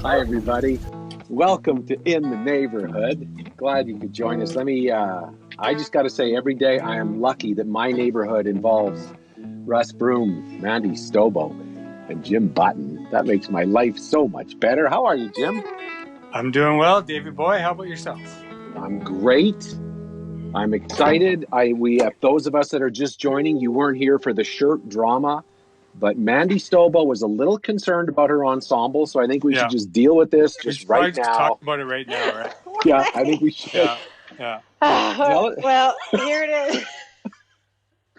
Hi, everybody. Welcome to In the Neighborhood. Glad you could join us. I just got to say, every day I am lucky that my neighborhood involves Russ Broom, Mandy, Stobo, and Jim Button. That makes my life so much better. How are you, Jim? I'm doing well, Davey boy. How about yourself? I'm great. I'm excited. We have those of us that are just joining. You weren't here for the shirt drama. But Mandy Stobo was a little concerned about her ensemble, so I think we should just deal with this right now. Talk about it right now, right? Yeah, I think we should. Yeah. Well, here it is.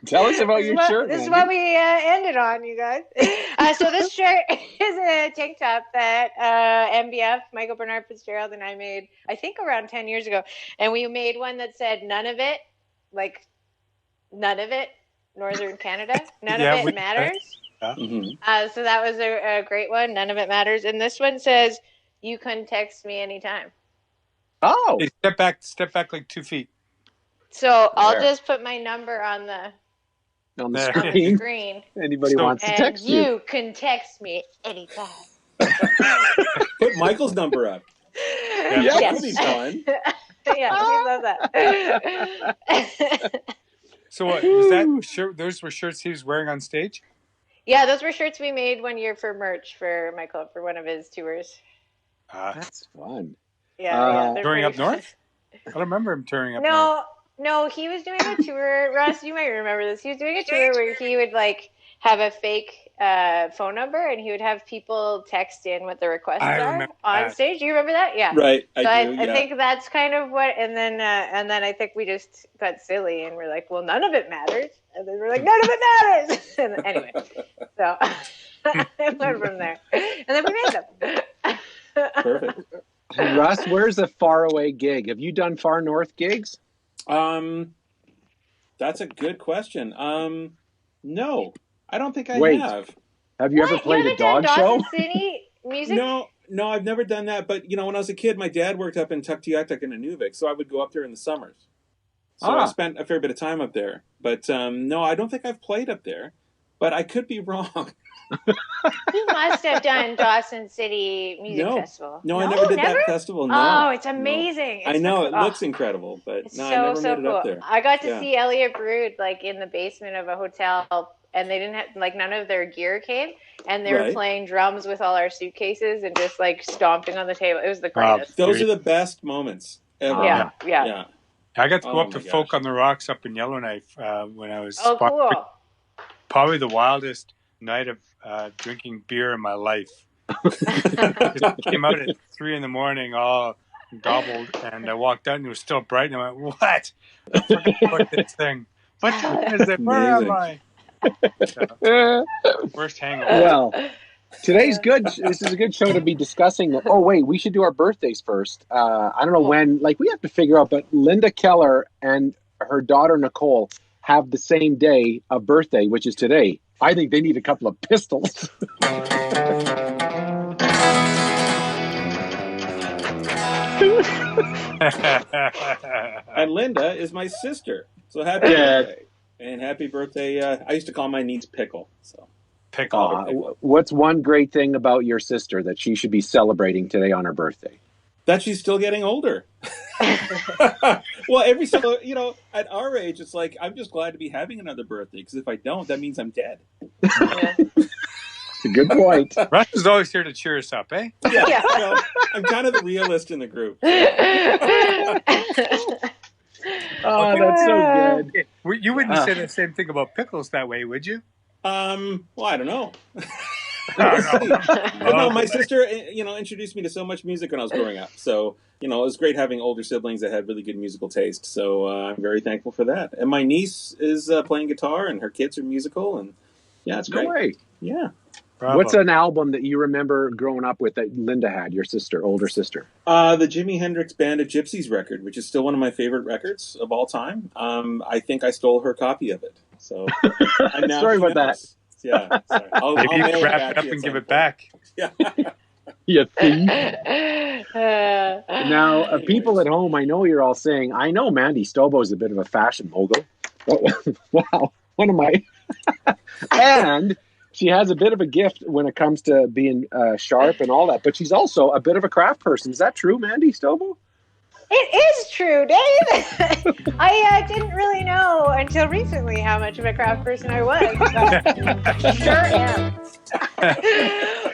Tell us about your shirt, This Mandy. is what we ended on, you guys. So this shirt is a tank top that MBF, Michael Bernard Fitzgerald, and I made, I think, around 10 years ago. And we made one that said, none of it, Northern Canada, none of it matters. So that was a great one. None of it matters. And this one says, you can text me anytime. Oh. Hey, step back like 2 feet. So I'll just put my number on the screen. Anybody wants to text you. You can text me anytime. Put Michael's number up. Yeah, that'll be fun. Yeah, we love that. So what was that shirt? Those were shirts he was wearing on stage? Yeah, those were shirts we made one year for merch for Michael for one of his tours. That's fun. Yeah, touring up north? I don't remember him touring up north. No, he was doing a tour. Russ, you might remember this. He was doing a tour where he would have a fake phone number, and he would have people text in what the requests are on stage. Do you remember that? Yeah. Right. I think that's kind of what. And then I think we just got silly, and we're like, well, none of it matters. And then we're like, none of it matters. And anyway, so it went from there, and then we made them. Perfect. Russ, where's a faraway gig? Have you done far north gigs? That's a good question. No, I don't think I have. Have you ever played a dog show? City music? No, I've never done that. But when I was a kid, my dad worked up in Tuktoyaktuk and Inuvik, so I would go up there in the summers. So I spent a fair bit of time up there. But no, I don't think I've played up there. But I could be wrong. You must have done Dawson City Music Festival. No, I never did that festival. No. Oh, it's amazing. I know, it looks incredible, but it's I never made it cool. up there. I got to see Elliot Brood in the basement of a hotel, and they didn't have none of their gear came, and they were playing drums with all our suitcases and just stomping on the table. It was the greatest. Those are the best moments ever. Yeah. I got to go up to Folk on the Rocks up in Yellowknife when I was cool. Probably the wildest night of drinking beer in my life. I came out at 3 a.m, all gobbled, and I walked out and it was still bright, and I went, "What? I forgot about this thing. What time is it? Where am I?" Worst hangover. Well, today's good. This is a good show to be discussing. Oh wait, we should do our birthdays first. I don't know when. We have to figure out. But Linda Keller and her daughter Nicole have the same day of birthday, which is today. I think they need a couple of pistols. And Linda is my sister. So happy birthday. And happy birthday. I used to call my niece Pickle. So Pickle. What's one great thing about your sister that she should be celebrating today on her birthday? That she's still getting older. Well, at our age, it's I'm just glad to be having another birthday, because if I don't, that means I'm dead. It's a good point. Russ is always here to cheer us up, eh? Yeah. I'm kind of the realist in the group. Oh, that's so good. You wouldn't say the same thing about Pickles that way, would you? Well, I don't know. But no, my sister, introduced me to so much music when I was growing up. So, it was great having older siblings that had really good musical taste. So I'm very thankful for that. And my niece is playing guitar, and her kids are musical, and yeah, it's great. No way. Yeah. Bravo. What's an album that you remember growing up with that Linda had, your sister, older sister? The Jimi Hendrix Band of Gypsies record, which is still one of my favorite records of all time. I think I stole her copy of it. So I'm now Sorry about that. Yeah. Sorry. I'll Maybe you mail can it wrap back it up to you and at give some it back. point. Yeah. You think? Now, people at home, I know you're all saying, I know Mandy Stobo is a bit of a fashion mogul. Wow. One of my... And she has a bit of a gift when it comes to being sharp and all that, but she's also a bit of a craft person. Is that true, Mandy Stobo? It is true, Dave. I didn't really know until recently how much of a craft person I was. But sure am.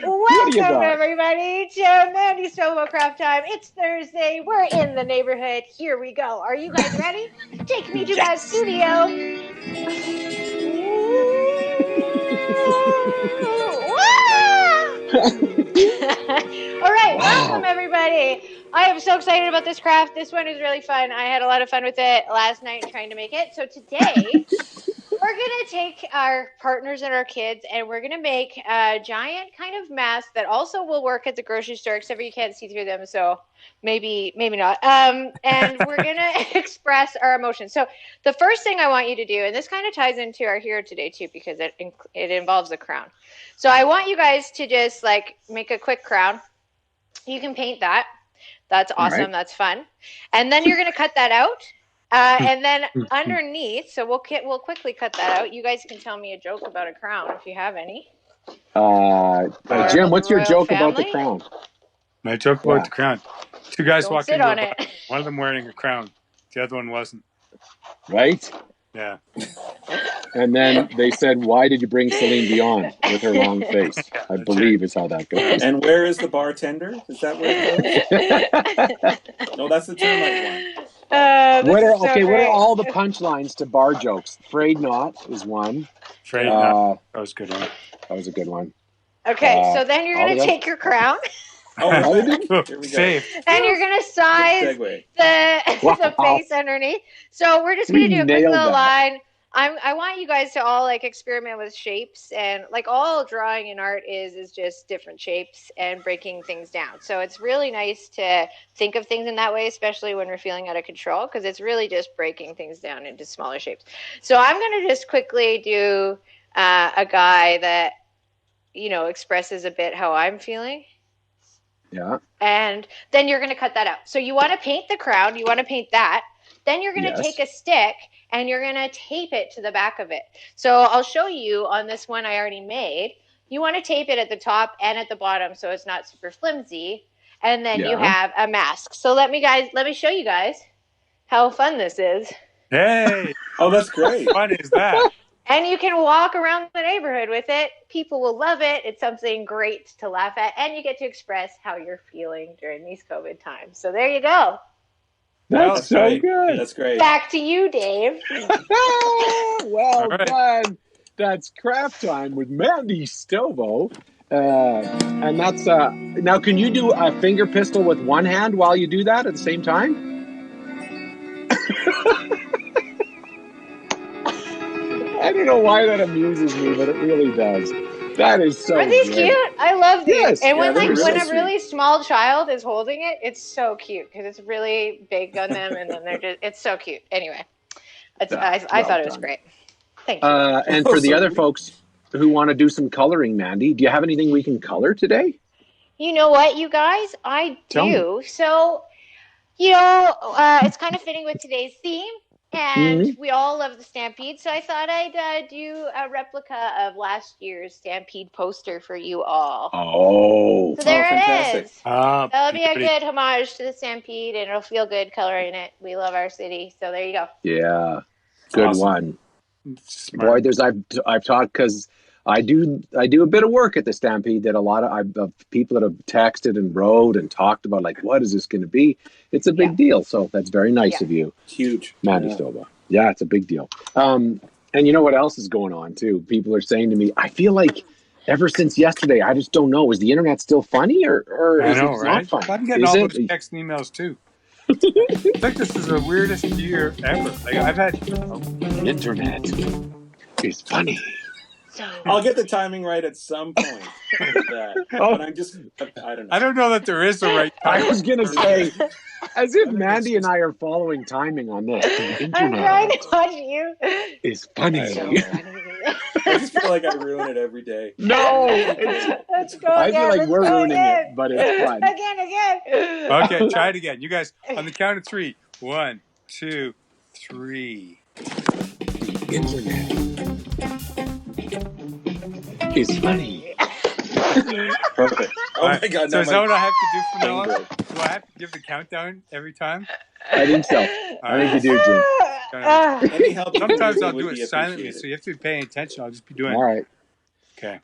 Welcome, everybody, to Mandy Stobo Craft Time. It's Thursday. We're in the neighborhood. Here we go. Are you guys ready? Take me to that studio. All right, welcome everybody. I am so excited about this craft. This one is really fun. I had a lot of fun with it last night trying to make it. So today we're going to take our partners and our kids and we're going to make a giant kind of mask that also will work at the grocery store, except for you can't see through them. So maybe not. And we're going to express our emotions. So the first thing I want you to do, and this kind of ties into our hero today too, because it involves a crown. So I want you guys to just make a quick crown. You can paint that. That's awesome. Right. That's fun. And then you're going to cut that out. And then underneath, so we'll quickly cut that out. You guys can tell me a joke about a crown if you have any. Jim, what's your joke about the crown? My joke about the crown. Two guys walked into on it. One of them wearing a crown. The other one wasn't. Right? Yeah. And then they said, why did you bring Celine Dion with her long face? I believe is how that goes. And where is the bartender? Is that where it goes? No, that's the termite one. What are all the punchlines to bar jokes? Afraid not is one. Afraid not. That was a good one. That was a good one. Okay, so then you're going to take your crown. Oh, here we go. And you're going to size the face underneath. So we're just going to do a quick little line. I want you guys to all experiment with shapes, and all drawing in art is just different shapes and breaking things down. So it's really nice to think of things in that way, especially when we're feeling out of control, because it's really just breaking things down into smaller shapes. So I'm going to just quickly do a guy that, expresses a bit how I'm feeling. Yeah. And then you're going to cut that out. So you want to paint the crown. You want to paint that. Then you're going to take a stick and you're going to tape it to the back of it. So I'll show you on this one I already made. You want to tape it at the top and at the bottom so it's not super flimsy. And then you have a mask. So let me show you guys how fun this is. Hey! Oh, that's great. What is that? And you can walk around the neighborhood with it. People will love it. It's something great to laugh at. And you get to express how you're feeling during these COVID times. So there you go. That's so good. That's great. Back to you, Dave. Well done. That's Craft Time with Mandy Stobo. And that's now can you do a finger pistol with one hand while you do that at the same time? I don't know why that amuses me, but it really does. That is so Are these great. cute? I love these. Yes, and when really when a really small child is holding it, it's so cute because it's really big on them, and then it's so cute. Anyway, I thought it was great. Thank you. And for the other folks who want to do some coloring, Mandy, do you have anything we can color today? You know what, you guys? I do. So, it's kind of fitting with today's theme. And we all love the Stampede, so I thought I'd do a replica of last year's Stampede poster for you all. Oh. So there fantastic. it is. That'll be a good homage to the Stampede, and it'll feel good coloring it. We love our city, so there you go. Yeah, good one. Smart. Boy, I've taught because I do a bit of work at the Stampede that a lot of people that have texted and wrote and talked about what is this going to be? It's a big deal. So that's very nice of you. It's huge. Mandy Stobo. Yeah, it's a big deal. And you know what else is going on too? People are saying to me, I feel like ever since yesterday, I just don't know. Is the internet still funny or I is know, it right? not funny? I'm getting Is all it? those texts and emails too. I think this is the weirdest year ever. Like I've had The internet is funny. I'll get the timing right at some point. But I'm just, I don't know. I don't know that there is a right time. I was going to say, as if Mandy and I are following timing on this. The I'm trying internet to watch you. is funny. So funny. I just feel like I ruin it every day. No, Let's go I again. feel like Let's we're go ruining again. it, but it's fun. Again. Okay, try it again. You guys, on the count of 3. 1, 2, 3. The internet is funny. Perfect. Oh my God. So now is that what I have to do from now brain on? broke. Do I have to give the countdown every time? I think so. I think you do, Jim. Any help you can Sometimes give me I'll would do it be silently, appreciated. so you have to be paying attention. I'll just be doing All right. Okay.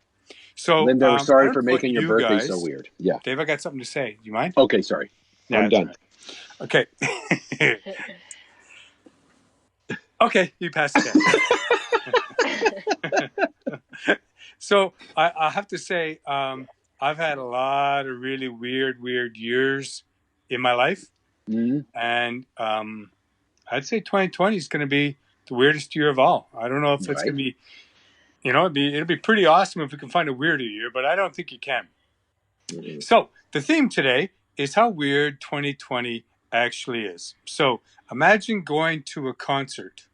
So, Linda, we're I sorry don't for know about making your you birthday guys. so weird. Yeah. Dave, I got something to say. Do you mind? Okay, sorry. I'm that's done. all right. Okay. Okay, you passed it. So I have to say, I've had a lot of really weird years in my life, and I'd say 2020 is going to be the weirdest year of all. I don't know if it's going to be, it'll be pretty awesome if we can find a weirder year, but I don't think you can. So the theme today is how weird 2020 actually is. So imagine going to a concert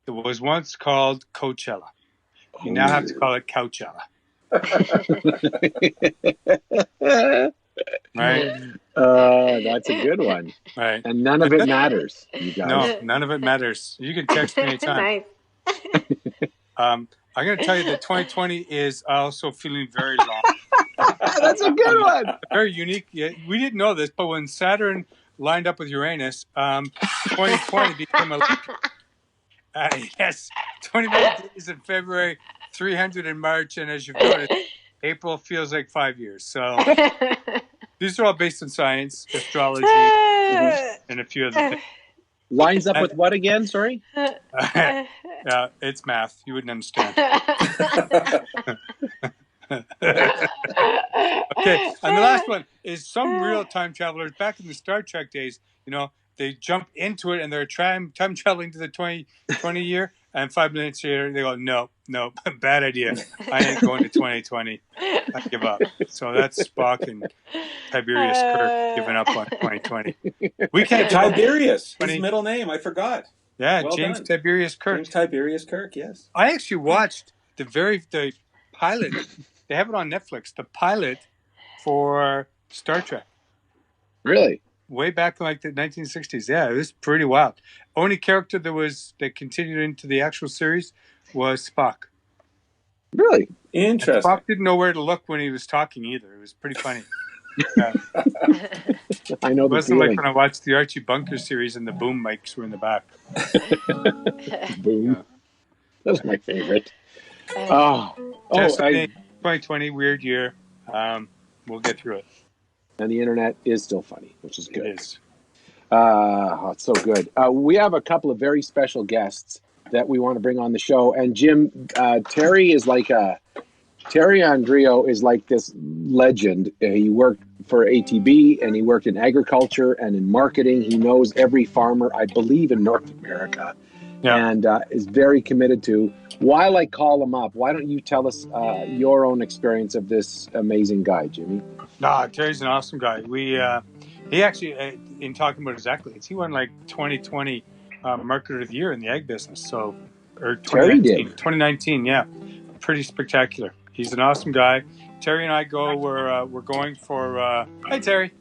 that was once called Coachella. You now have to call it Couchella. Right? That's a good one. Right. And none of it matters, you guys. No, none of it matters. You can text me anytime. Nice. I'm going to tell you that 2020 is also feeling very long. That's a good one. Very unique. We didn't know this, but when Saturn lined up with Uranus, 2020 became a... yes, 29 days in February, 300 in March, and as you've noticed, April feels like 5 years. So these are all based on science, astrology, and a few other things. Lines up with what again? Sorry? It's math. You wouldn't understand. Okay, and the last one is some real time travelers back in the Star Trek days, they jump into it and they're time traveling to the 2020 year, and 5 minutes later they go, no, bad idea. I ain't going to 2020. I give up. So that's Spock and Tiberius Kirk giving up on 2020. We can't. Tiberius, his middle name, I forgot. Yeah, Well James done. Tiberius Kirk. James Tiberius Kirk, yes. I actually watched the pilot. They have it on Netflix. The pilot for Star Trek. Really? Way back in like the 1960s. Yeah, it was pretty wild. Only character that continued into the actual series was Spock. Really? Interesting. And Spock didn't know where to look when he was talking either. It was pretty funny. Yeah. I know It the wasn't feeling. like when I watched the Archie Bunker series and the boom mics were in the back. Boom. Yeah. That's my favorite. So 2020, weird year. We'll get through it. And the internet is still funny, which is good. It is. It's so good. We have a couple of very special guests that we want to bring on the show. And Jim, Terry Andryo is like this legend. He worked for ATB and he worked in agriculture and in marketing. He knows every farmer, I believe, in North America, and is very committed to. While I call him up, why don't you tell us your own experience of this amazing guy, Jimmy? Terry's an awesome guy. He actually, in talking about his accolades, he won like 2020 Marketer of the Year in the ag business. So, or 2019, yeah, pretty spectacular. He's an awesome guy. Terry and I we're going for. Hey, Terry.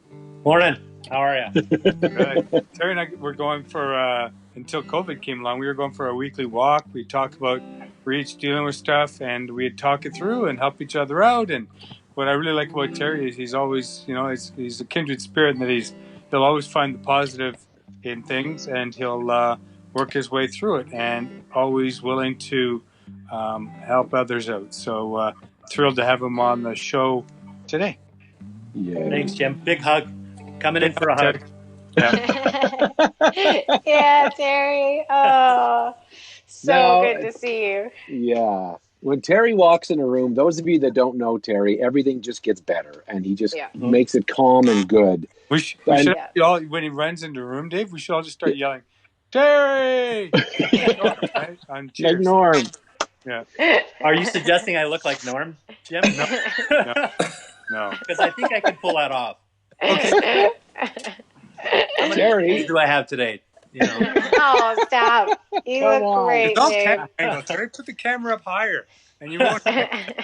Morning. How are you? Good. Terry and I were going for until COVID came along. We were going for a weekly walk. We talked about we're each dealing with stuff, and we'd talk it through and help each other out. And what I really like about Terry is he's always, he's a kindred spirit, and that he'll always find the positive in things, and he'll work his way through it, and always willing to help others out. So thrilled to have him on the show today. Yeah. Thanks, Jim. Big hug. Coming in for a hug. Yeah, Terry. Oh, good to see you. Yeah. when Terry walks in a room, those of you that don't know Terry, everything just gets better, and he just makes it calm and good. We should all, when he runs into a room, Dave, we should all just start yelling, Terry! Right? On cheers. Like Norm. Yeah. Are you suggesting I look like Norm, Jim? No. Because I think I could pull that off. Okay. How many Terry, do I have today? You know. Oh, stop. You Come look on. great, It's all Dave. camera angles. Terry, put the camera up higher, and you won't. I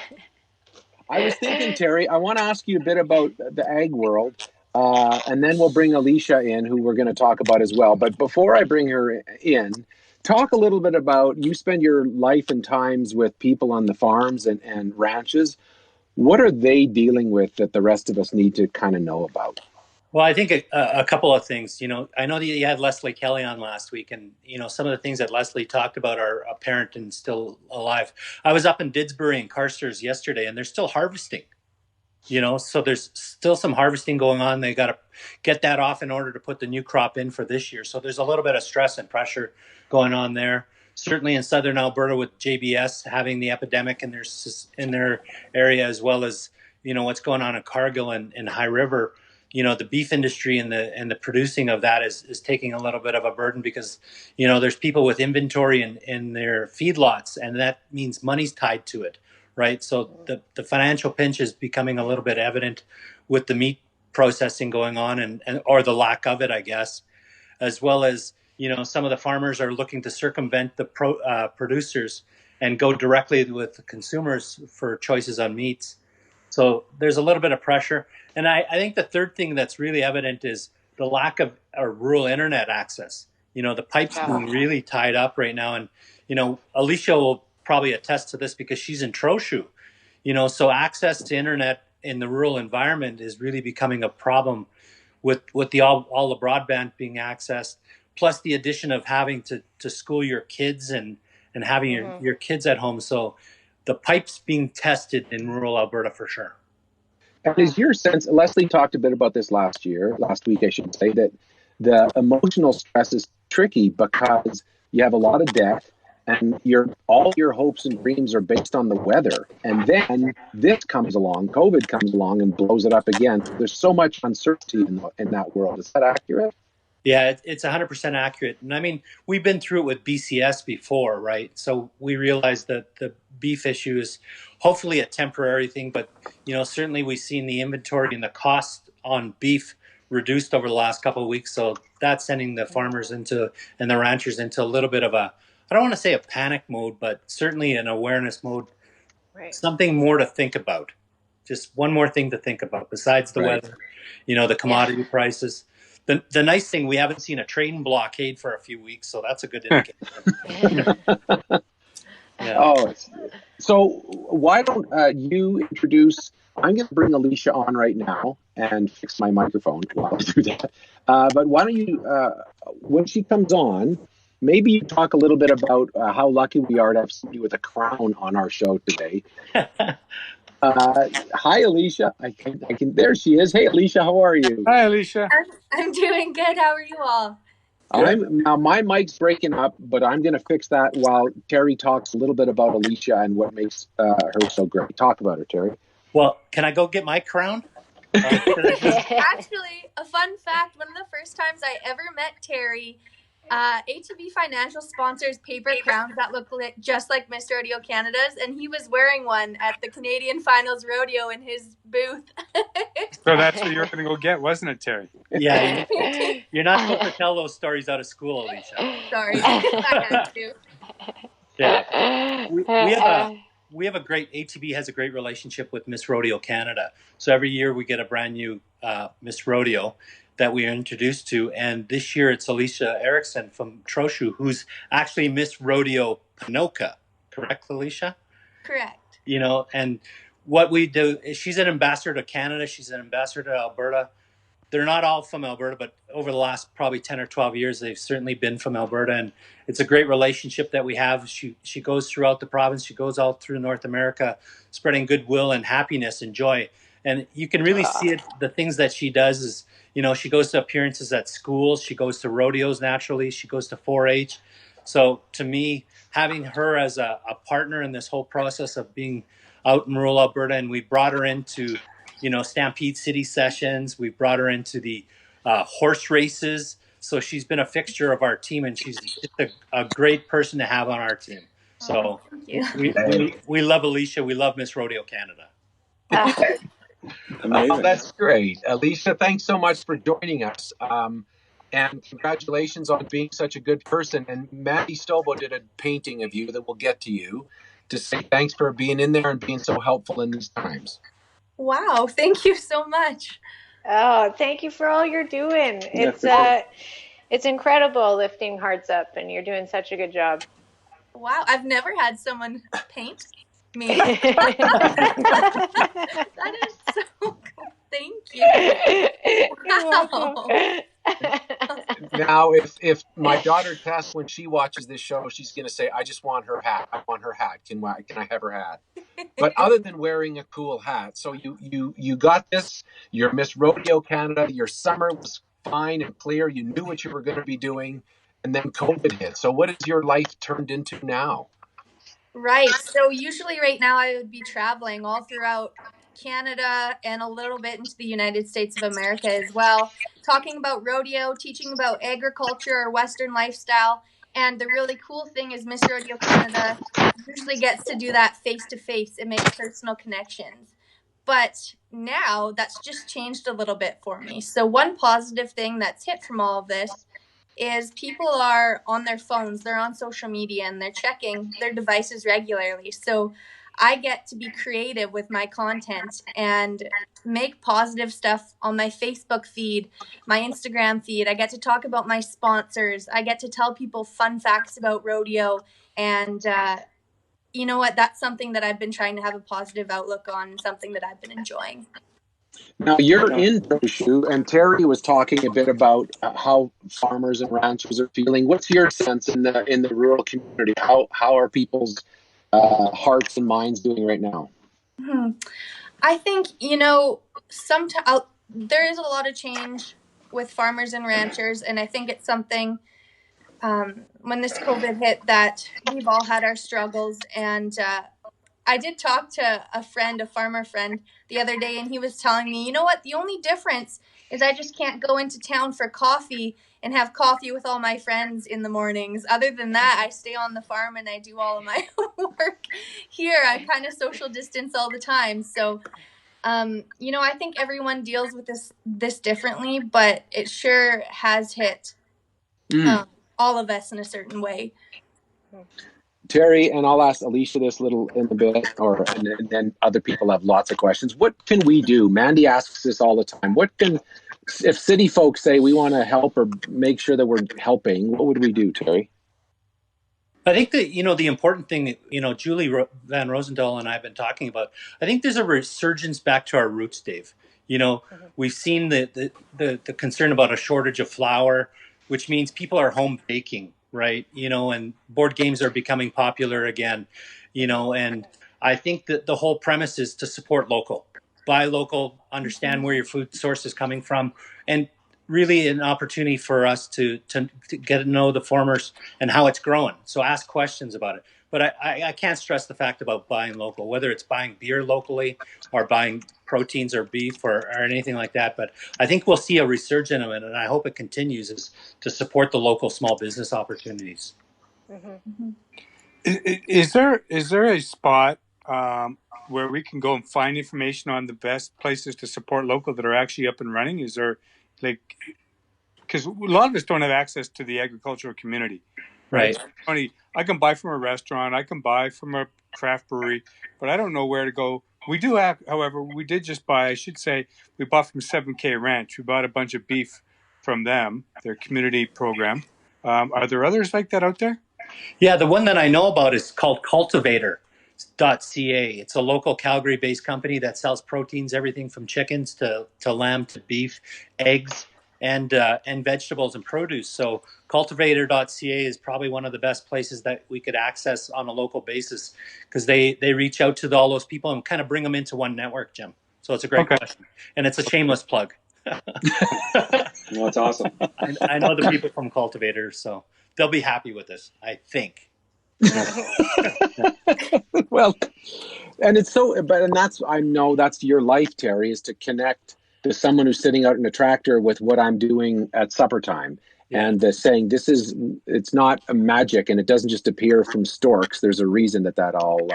was thinking, Terry, I want to ask you a bit about the ag world, and then we'll bring Alicia in, who we're going to talk about as well. But before I bring her in, talk a little bit about, you spend your life and times with people on the farms and ranches. What are they dealing with that the rest of us need to kind of know about? Well, I think a couple of things. You know, I know that you had Leslie Kelly on last week, and you know some of the things that Leslie talked about are apparent and still alive. I was up in Didsbury and Carstairs yesterday, and they're still harvesting. You know, so there's still some harvesting going on. They got to get that off in order to put the new crop in for this year. So there's a little bit of stress and pressure going on there. Certainly in southern Alberta with JBS having the epidemic in their area, as well as you know what's going on in Cargill and High River. You know, the beef industry and the producing of that is taking a little bit of a burden because, you know, there's people with inventory in their feedlots, and that means money's tied to it, right? So the financial pinch is becoming a little bit evident with the meat processing going on and or the lack of it, I guess, as well as, you know, some of the farmers are looking to circumvent the producers and go directly with the consumers for choices on meats. So there's a little bit of pressure. And I think the third thing that's really evident is the lack of rural internet access. You know, the pipes being really tied up right now. And, you know, Alicia will probably attest to this because she's in Trochu. You know, so access to internet in the rural environment is really becoming a problem with all the broadband being accessed, plus the addition of having to school your kids and having your kids at home. So the pipes being tested in rural Alberta for sure. And is your sense, Leslie talked a bit about this last week, I should say, that the emotional stress is tricky because you have a lot of debt and all your hopes and dreams are based on the weather. And then this comes along, COVID comes along and blows it up again. There's so much uncertainty in that world. Is that accurate? Yeah, it's 100% accurate. And I mean, we've been through it with BCS before, right? So we realize that the beef issue is hopefully a temporary thing, but, you know, certainly we've seen the inventory and the cost on beef reduced over the last couple of weeks. So that's sending the farmers and the ranchers into a little bit of I don't want to say a panic mode, but certainly an awareness mode. Right. Something more to think about. Just one more thing to think about besides the weather, you know, the commodity prices. The nice thing, we haven't seen a train blockade for a few weeks, so that's a good indicator. Oh, so why don't you introduce? I'm going to bring Alicia on right now and fix my microphone while I do that. But why don't you, when she comes on, maybe you talk a little bit about how lucky we are to have somebody with a crown on our show today. Hi, Alicia. I can. There she is. Hey, Alicia. How are you? Hi, Alicia. I'm doing good. How are you all? Now my mic's breaking up, but I'm going to fix that while Terry talks a little bit about Alicia and what makes her so great. Talk about her, Terry. Well, can I go get my crown? Actually, a fun fact, one of the first times I ever met Terry, ATB Financial sponsors paper crowns that look just like Miss Rodeo Canada's, and he was wearing one at the Canadian Finals Rodeo in his booth. So that's what you were going to go get, wasn't it, Terry? Yeah, you're not supposed to tell those stories out of school, Alicia. Sorry, I had to. Yeah, we have a great, ATB has a great relationship with Miss Rodeo Canada. So every year we get a brand new Miss Rodeo that we are introduced to. And this year it's Alicia Erickson from Trochu, who's actually Miss Rodeo Ponoka. Correct, Alicia? Correct. You know, and what we do is she's an ambassador to Canada. She's an ambassador to Alberta. They're not all from Alberta, but over the last probably 10 or 12 years, they've certainly been from Alberta. And it's a great relationship that we have. She goes throughout the province. She goes all through North America, spreading goodwill and happiness and joy. And you can really see it. The things that she does is, you know, she goes to appearances at schools. She goes to rodeos naturally. She goes to 4-H. So to me, having her as a partner in this whole process of being out in rural Alberta, and we brought her into, Stampede City sessions. We've brought her into the horse races. So she's been a fixture of our team, and she's just a great person to have on our team. So Thank you. we love Alicia. We love Miss Rodeo Canada. Amazing. Oh, that's great. Alicia, thanks so much for joining us. And congratulations on being such a good person. And Mandy Stobo did a painting of you that we'll get to you to say thanks for being in there and being so helpful in these times. Wow, thank you so much. Oh, thank you for all you're doing. It's incredible lifting hearts up, and you're doing such a good job. Wow, I've never had someone paint me. That That is so cool. Thank you. Wow. Now, if my daughter Tess, when she watches this show, she's going to say, I just want her hat. I want her hat. Can I have her hat? But other than wearing a cool hat, so you got this, you're Miss Rodeo Canada, your summer was fine and clear, you knew what you were going to be doing, and then COVID hit. So what has your life turned into now? Right. So usually right now I would be traveling all throughout Canada and a little bit into the United States of America as well, talking about rodeo, teaching about agriculture or Western lifestyle. And the really cool thing is Miss Rodeo Canada usually gets to do that face to face and make personal connections. But now that's just changed a little bit for me. So one positive thing that's hit from all of this is people are on their phones, they're on social media, and they're checking their devices regularly. So I get to be creative with my content and make positive stuff on my Facebook feed, my Instagram feed. I get to talk about my sponsors. I get to tell people fun facts about rodeo. And you know what? That's something that I've been trying to have a positive outlook on, something that I've been enjoying. Now you're in Shoe, and Terry was talking a bit about how farmers and ranchers are feeling. What's your sense in the rural community? How are people's hearts and minds doing right now? I think sometimes there is a lot of change with farmers and ranchers, and I think it's something when this COVID hit that we've all had our struggles. And I did talk to a farmer friend the other day, and he was telling me, you know what, the only difference is I just can't go into town for coffee and have coffee with all my friends in the mornings. Other than that, I stay on the farm and I do all of my work here. I kind of social distance all the time. So, I think everyone deals with this differently, but it sure has hit all of us in a certain way. Terry, and I'll ask Alicia this little in a bit, and then other people have lots of questions. What can we do? Mandy asks this all the time. If city folks say we want to help or make sure that we're helping, what would we do, Terry? I think that, the important thing, Julie Van Rosendahl and I have been talking about, I think there's a resurgence back to our roots, Dave. We've seen the concern about a shortage of flour, which means people are home baking, right? And board games are becoming popular again, and I think that the whole premise is to support local, buy local, understand where your food source is coming from, and really an opportunity for us to get to know the farmers and how it's growing. So ask questions about it. But I can't stress the fact about buying local, whether it's buying beer locally or buying proteins or beef or anything like that. But I think we'll see a resurgence of it, and I hope it continues, is to support the local small business opportunities. Mm-hmm. Is there a spot where we can go and find information on the best places to support local that are actually up and running? Is there, because a lot of us don't have access to the agricultural community, right? I can buy from a restaurant, I can buy from a craft brewery, but I don't know where to go. We do have, however, we did just buy, I should say, we bought from 7K Ranch. We bought a bunch of beef from them, their community program. Are there others like that out there? Yeah, the one that I know about is called Cultivator.ca. It's a local Calgary-based company that sells proteins, everything from chickens to lamb to beef, eggs, and vegetables and produce. So Cultivator.ca is probably one of the best places that we could access on a local basis, because they reach out to all those people and kind of bring them into one network, Jim. So it's a great question, and it's a shameless plug. No, it's awesome. I know the people from Cultivators, so they'll be happy with this, I think. Well, and it's so, and that's, I know that's your life, Terry, is to connect to someone who's sitting out in a tractor with what I'm doing at supper time. Yeah. And saying it's not a magic, and it doesn't just appear from storks. There's a reason that all,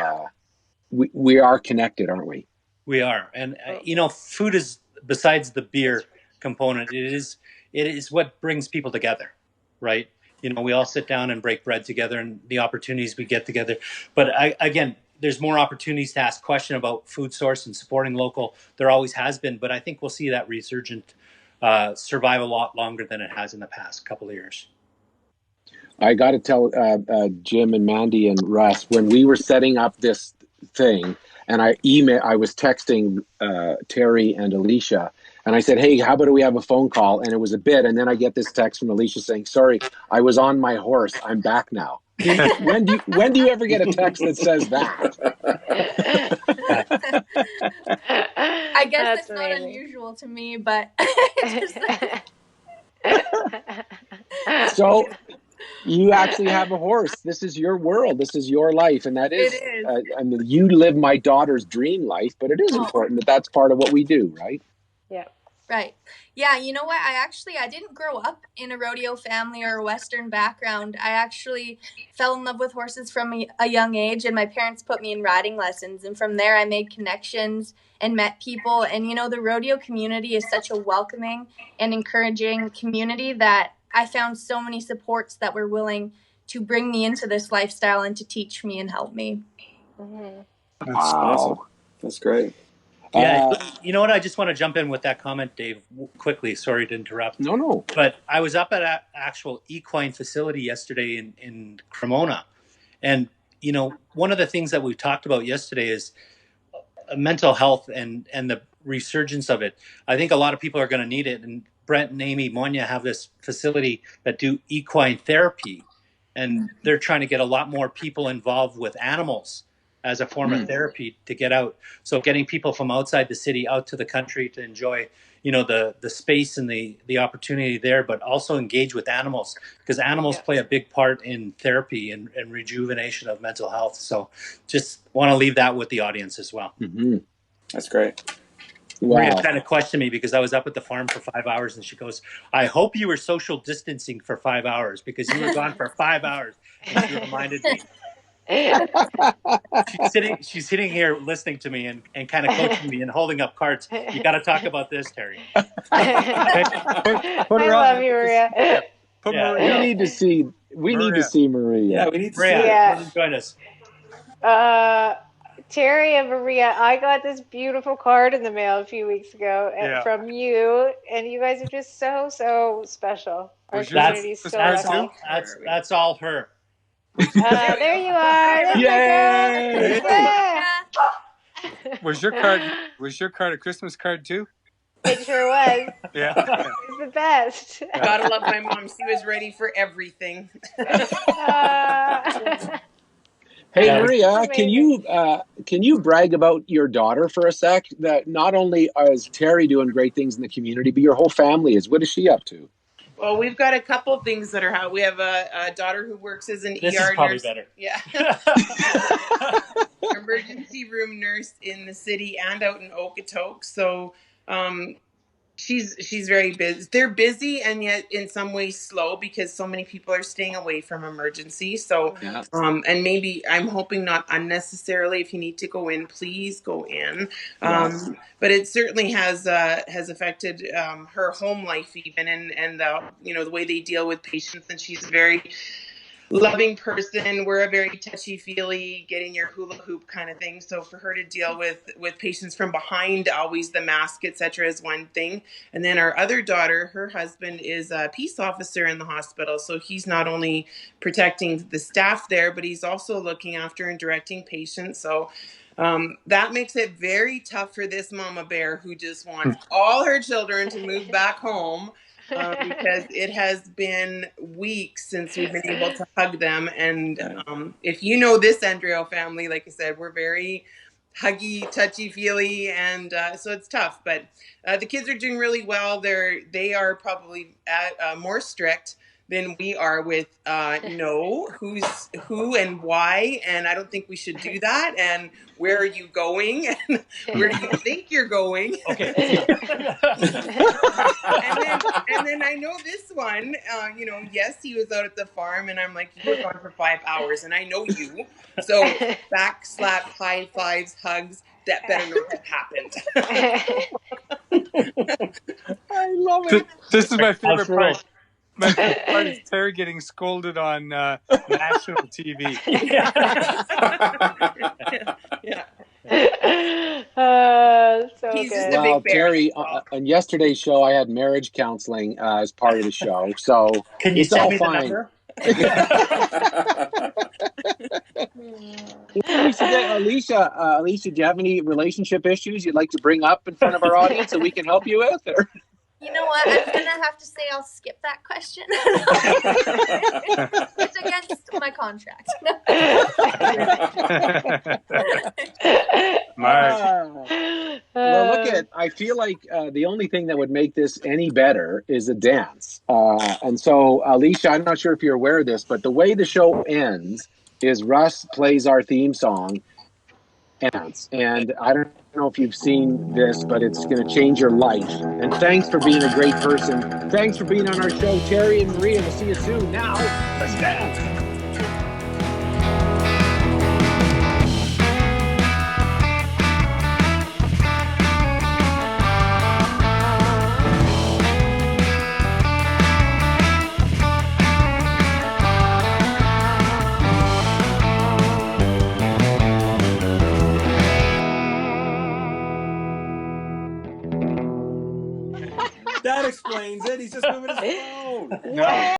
we are connected, aren't we? We are. And, food is, besides the beer component, it is what brings people together, right? We all sit down and break bread together, and the opportunities we get together. But again, there's more opportunities to ask questions about food source and supporting local. There always has been, but I think we'll see that resurgent survive a lot longer than it has in the past couple of years. I got to tell Jim and Mandy and Russ, when we were setting up this thing, and I was texting Terry and Alicia, and I said, hey, how about we have a phone call? And it was a bit, and then I get this text from Alicia saying, sorry, I was on my horse. I'm back now. When do you ever get a text that says that? I guess that's not unusual to me, but So you actually have a horse. This is your world. This is your life, and that is. It is. I mean, you live my daughter's dream life, but it is important that that's part of what we do, right? Yeah. Right. Yeah, you know what? I didn't grow up in a rodeo family or a Western background. I actually fell in love with horses from a young age, and my parents put me in riding lessons. And from there, I made connections and met people. And, the rodeo community is such a welcoming and encouraging community that I found so many supports that were willing to bring me into this lifestyle and to teach me and help me. Mm-hmm. That's awesome. That's great. Yeah, you know what? I just want to jump in with that comment, Dave, quickly. Sorry to interrupt. No. But I was up at an actual equine facility yesterday in Cremona. And, one of the things that we talked about yesterday is mental health and the resurgence of it. I think a lot of people are going to need it. And Brent and Amy Monya have this facility that do equine therapy. And they're trying to get a lot more people involved with animals as a form of therapy to get out. So getting people from outside the city out to the country to enjoy, the space and the opportunity there, but also engage with animals, because animals play a big part in therapy and rejuvenation of mental health. So just want to leave that with the audience as well. Mm-hmm. That's great. Wow. Maria kind of questioned me because I was up at the farm for 5 hours, and she goes, I hope you were social distancing for 5 hours, because you were gone for 5 hours. And she reminded me. She's sitting here listening to me and kind of coaching me and holding up cards. You got to talk about this, Terry. I love you, Maria. We need to see Maria. Yeah, we need to Maria, see Yeah. join us. Terry and Maria, I got this beautiful card in the mail a few weeks ago from you, and you guys are just so special. Our community is so lucky. That's all her. There you are. There's Yay! my girl. Yeah. Was your card a Christmas card too? It sure was. Yeah. It's the best. Gotta love my mom. She was ready for everything. Hey Maria, can you brag about your daughter for a sec? That not only is Terry doing great things in the community, but your whole family is. What is she up to? Well, we've got a couple of things that are how we have a daughter who works as an This ER is probably nurse. better. Yeah. Emergency room nurse in the city and out in Okotoks. So she's very busy. They're busy and yet in some ways slow because so many people are staying away from emergency. So and maybe I'm hoping not unnecessarily. If you need to go in, please go in. But it certainly has affected her home life even and the way they deal with patients. And she's very loving person. We're a very touchy-feely, get in your hula hoop kind of thing. So for her to deal with patients from behind, always the mask, etc., is one thing. And then our other daughter, her husband is a peace officer in the hospital. So he's not only protecting the staff there, but he's also looking after and directing patients. So that makes it very tough for this mama bear who just wants all her children to move back home. Because it has been weeks since we've been able to hug them. And if you know this Andryo family, like I said, we're very huggy, touchy-feely, and so it's tough. But the kids are doing really well. They are probably more strict than we are with who's who and why, and I don't think we should do that. And where are you going? And where do you think you're going? Okay. and then I know this one. Yes, he was out at the farm, and I'm like, you were gone for 5 hours, and I know you. So back slap, high fives, hugs. That better not have happened. I love it. This is my favorite part. My favorite part is Terry getting scolded on national TV. Yeah. So He's good. just a Well, big bear. Terry, on yesterday's show, I had marriage counseling as part of the show, so Can you it's send all me the fine. number? Alicia, do you have any relationship issues you'd like to bring up in front of our audience that we can help you with? Or? You know what? I'm going to have to say I'll skip that question. It's against my contract. Well, I feel like the only thing that would make this any better is a dance. And so, Alicia, I'm not sure if you're aware of this, but the way the show ends is Russ plays our theme song, and I don't know if you've seen this, but it's going to change your life. And thanks for being a great person. Thanks for being on our show, Terry and Maria. We'll see you soon. Now, let's dance. That explains it. He's just moving his phone. No.